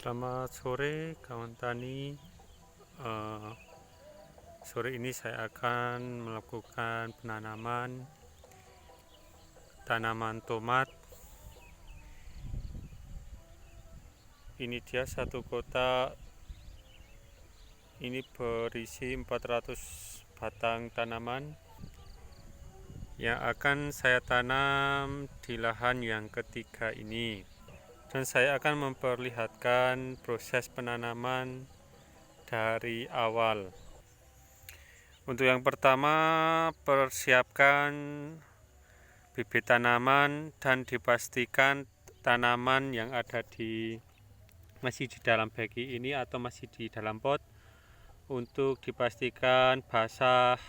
Selamat sore kawan tani. Sore ini saya akan melakukan penanaman tanaman tomat. Ini dia satu kotak. Ini berisi 400 batang tanaman yang akan saya tanam di lahan yang ketiga ini. Dan saya akan memperlihatkan proses penanaman dari awal. Untuk yang pertama, persiapkan bibit tanaman dan dipastikan tanaman yang ada masih di dalam bagi ini atau masih di dalam pot untuk dipastikan basah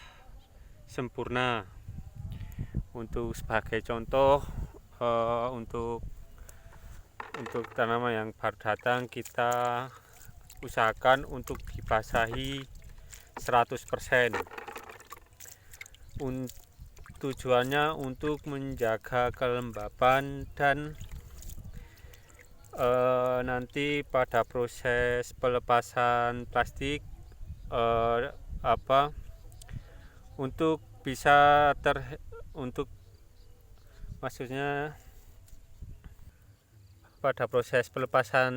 sempurna. Untuk sebagai contoh, untuk tanaman yang baru datang, kita usahakan untuk dibasahi 100%. Tujuannya untuk menjaga kelembapan dan nanti pada proses pelepasan plastik untuk bisa maksudnya pada proses pelepasan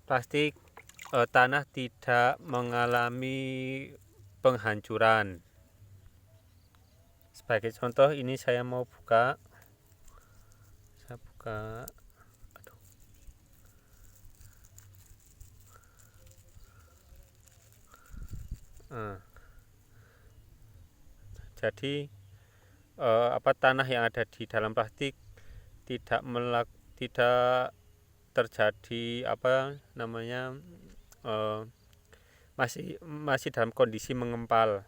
plastik tanah tidak mengalami penghancuran. Sebagai contoh, ini saya mau buka. Saya buka. Jadi tanah yang ada di dalam plastik tidak terjadi masih dalam kondisi mengempal,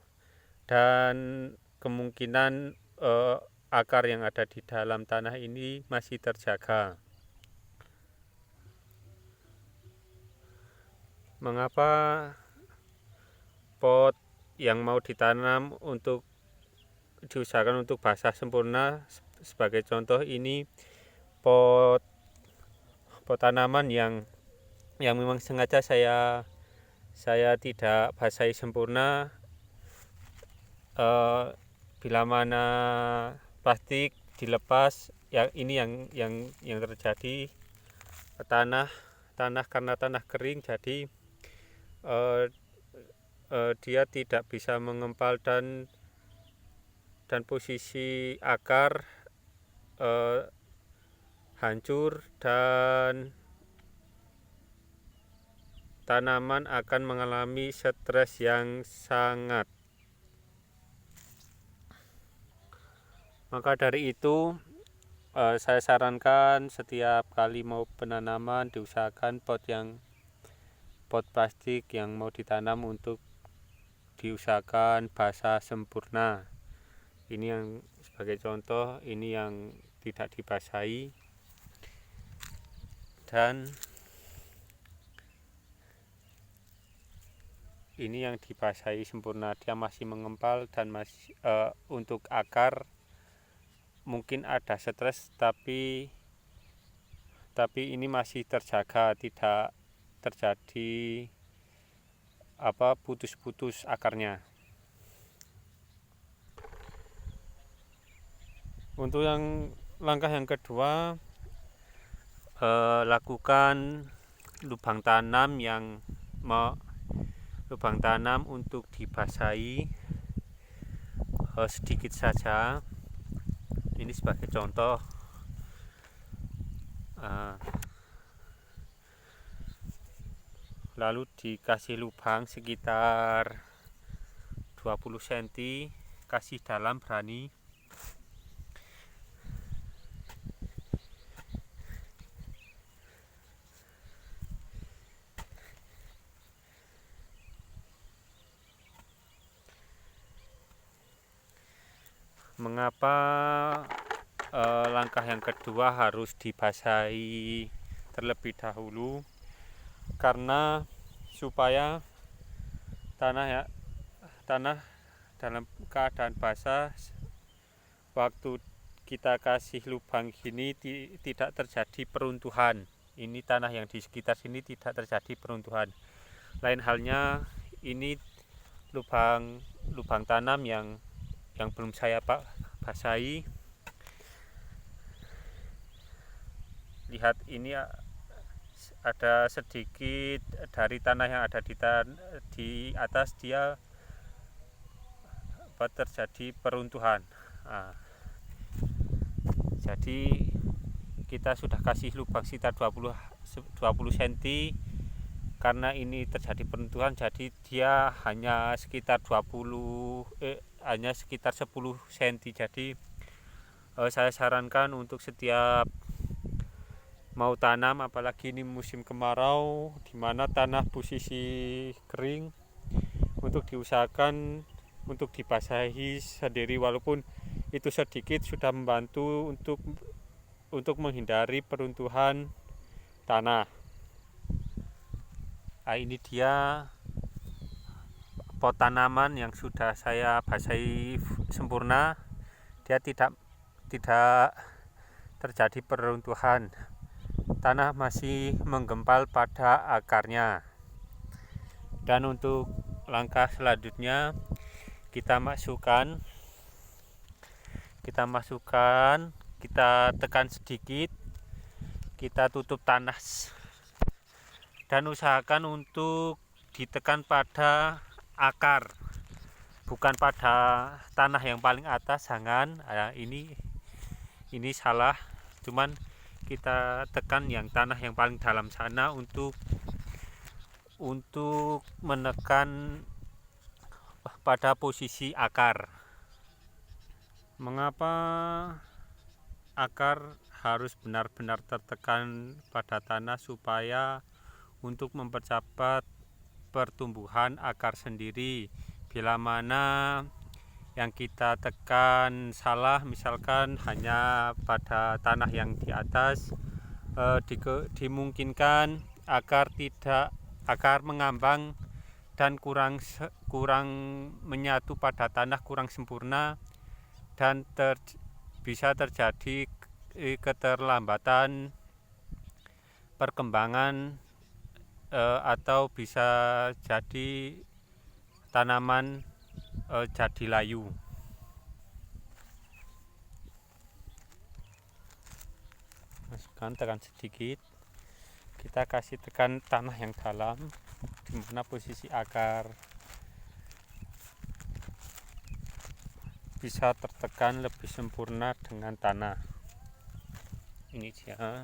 dan kemungkinan akar yang ada di dalam tanah ini masih terjaga. Mengapa pot yang mau ditanam untuk diusahakan untuk basah sempurna? Sebagai contoh, ini pot tanaman yang memang sengaja saya tidak basahi sempurna. Bila mana plastik dilepas, ini yang terjadi, tanah karena tanah kering, jadi dia tidak bisa mengempal dan posisi akar hancur dan tanaman akan mengalami stres yang sangat. Maka dari itu saya sarankan setiap kali mau penanaman diusahakan pot plastik yang mau ditanam untuk diusahakan basah sempurna. Ini yang sebagai contoh, ini yang tidak dibasahi, dan ini yang dibasahi sempurna. Dia masih mengempal dan masih untuk akar mungkin ada stres, tapi ini masih terjaga, tidak terjadi putus-putus akarnya. Untuk langkah yang kedua, lakukan lubang tanam untuk dibasahi sedikit saja. Ini sebagai contoh. Lalu dikasih lubang sekitar 20 cm, kasih dalam berani. Mengapa langkah yang kedua harus dibasahi terlebih dahulu? Karena supaya tanah dalam keadaan basah, waktu kita kasih lubang gini tidak terjadi peruntuhan. ini tanah yang di sekitar sini tidak terjadi peruntuhan. Lain halnya ini lubang tanam yang belum saya basahi. Lihat, ini ada sedikit dari tanah yang ada di atas, dia terjadi peruntuhan. Jadi kita sudah kasih lubang sekitar 20 cm. Karena ini terjadi peruntuhan, jadi dia hanya sekitar 10 cm. Jadi saya sarankan untuk setiap mau tanam, apalagi ini musim kemarau di mana tanah posisi kering, untuk diusahakan untuk dibasahi sendiri, walaupun itu sedikit sudah membantu untuk menghindari peruntuhan tanah. Ini dia pot tanaman yang sudah saya basahi sempurna. Dia tidak terjadi peruntuhan. Tanah masih menggempal pada akarnya. Dan untuk langkah selanjutnya, kita tekan sedikit, kita tutup tanah, dan usahakan untuk ditekan pada akar, bukan pada tanah yang paling atas. Jangan, ini salah. Cuman kita tekan yang tanah yang paling dalam sana untuk menekan pada posisi akar. Mengapa akar harus benar-benar tertekan pada tanah? Supaya untuk mempercepat pertumbuhan akar sendiri. Bila mana yang kita tekan salah, misalkan hanya pada tanah yang di atas, dimungkinkan akar mengambang dan kurang menyatu pada tanah, kurang sempurna, dan bisa terjadi keterlambatan perkembangan, atau bisa jadi tanaman jadi layu. Masukkan, tekan sedikit, kita kasih tekan tanah yang dalam, di mana posisi akar bisa tertekan lebih sempurna dengan tanah. Ini dia,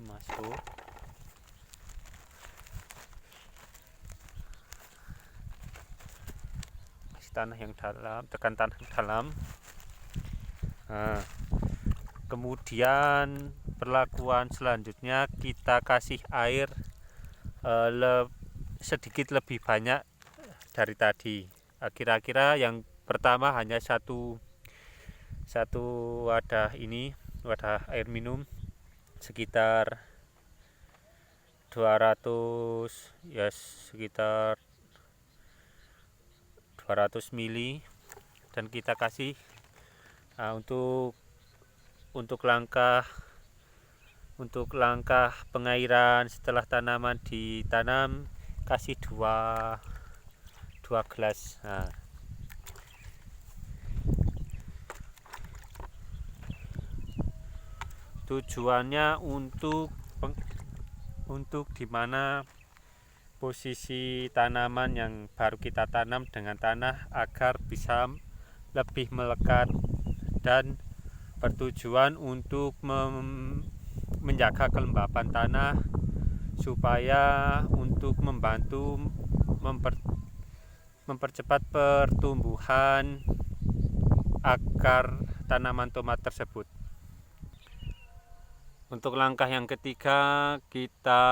masuk. Tanah yang dalam, tekan tanah yang dalam. Kemudian perlakuan selanjutnya, kita kasih air sedikit lebih banyak dari tadi. Kira-kira yang pertama hanya satu wadah air minum, sekitar 200 mili, dan kita kasih untuk langkah pengairan setelah tanaman ditanam, kasih 2 gelas. Tujuannya untuk dimana posisi tanaman yang baru kita tanam dengan tanah agar bisa lebih melekat, dan bertujuan untuk menjaga kelembapan tanah, supaya untuk membantu mempercepat pertumbuhan akar tanaman tomat tersebut. Untuk langkah yang ketiga, kita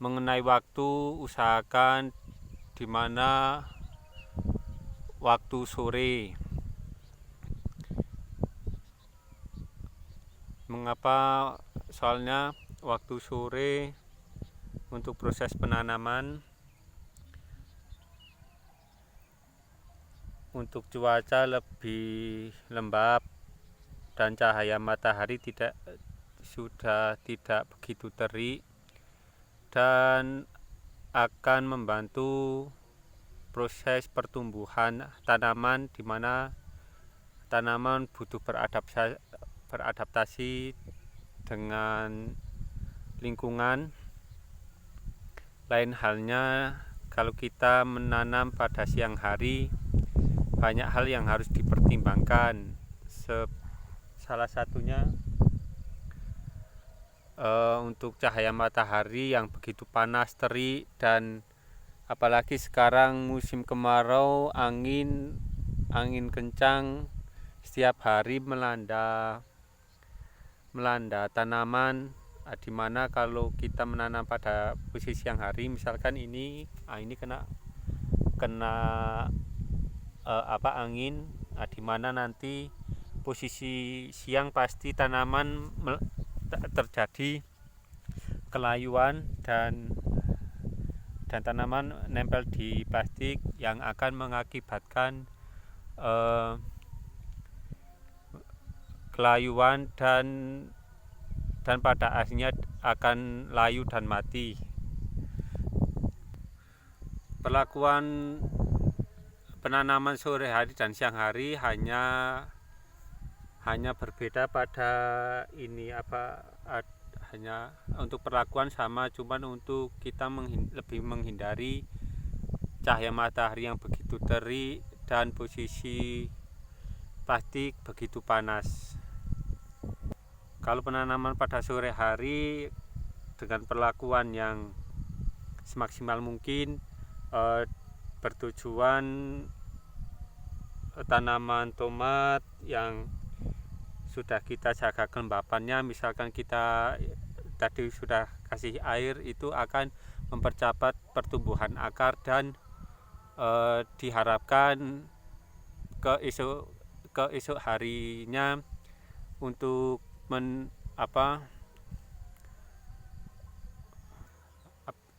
mengenai waktu, usahakan di mana waktu sore. Mengapa? Soalnya waktu sore untuk proses penanaman, untuk cuaca lebih lembab, dan cahaya matahari sudah tidak begitu terik dan akan membantu proses pertumbuhan tanaman, di mana tanaman butuh beradaptasi dengan lingkungan. Lain halnya kalau kita menanam pada siang hari, banyak hal yang harus dipertimbangkan. Salah satunya untuk cahaya matahari yang begitu panas, terik, dan apalagi sekarang musim kemarau, angin kencang setiap hari melanda tanaman, di mana kalau kita menanam pada posisi siang hari, misalkan ini kena angin, di mana nanti posisi siang pasti tanaman terjadi kelayuan dan tanaman nempel di plastik yang akan mengakibatkan kelayuan dan pada akhirnya akan layu dan mati. Perlakuan penanaman sore hari dan siang hari hanya berbeda pada hanya untuk perlakuan sama, cuman untuk kita lebih menghindari cahaya matahari yang begitu terik dan posisi plastik begitu panas. Kalau penanaman pada sore hari dengan perlakuan yang semaksimal mungkin, bertujuan tanaman tomat yang sudah kita jaga kelembapannya, misalkan kita tadi sudah kasih air, itu akan mempercepat pertumbuhan akar dan diharapkan ke esok harinya untuk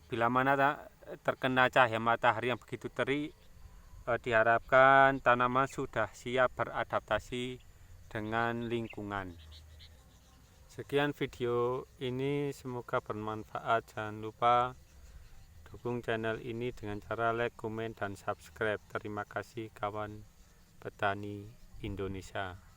bila mana terkena cahaya matahari yang begitu terik, diharapkan tanaman sudah siap beradaptasi dengan lingkungan. Sekian video ini, semoga bermanfaat. Jangan lupa dukung channel ini dengan cara like, komen, dan subscribe. Terima kasih kawan petani Indonesia.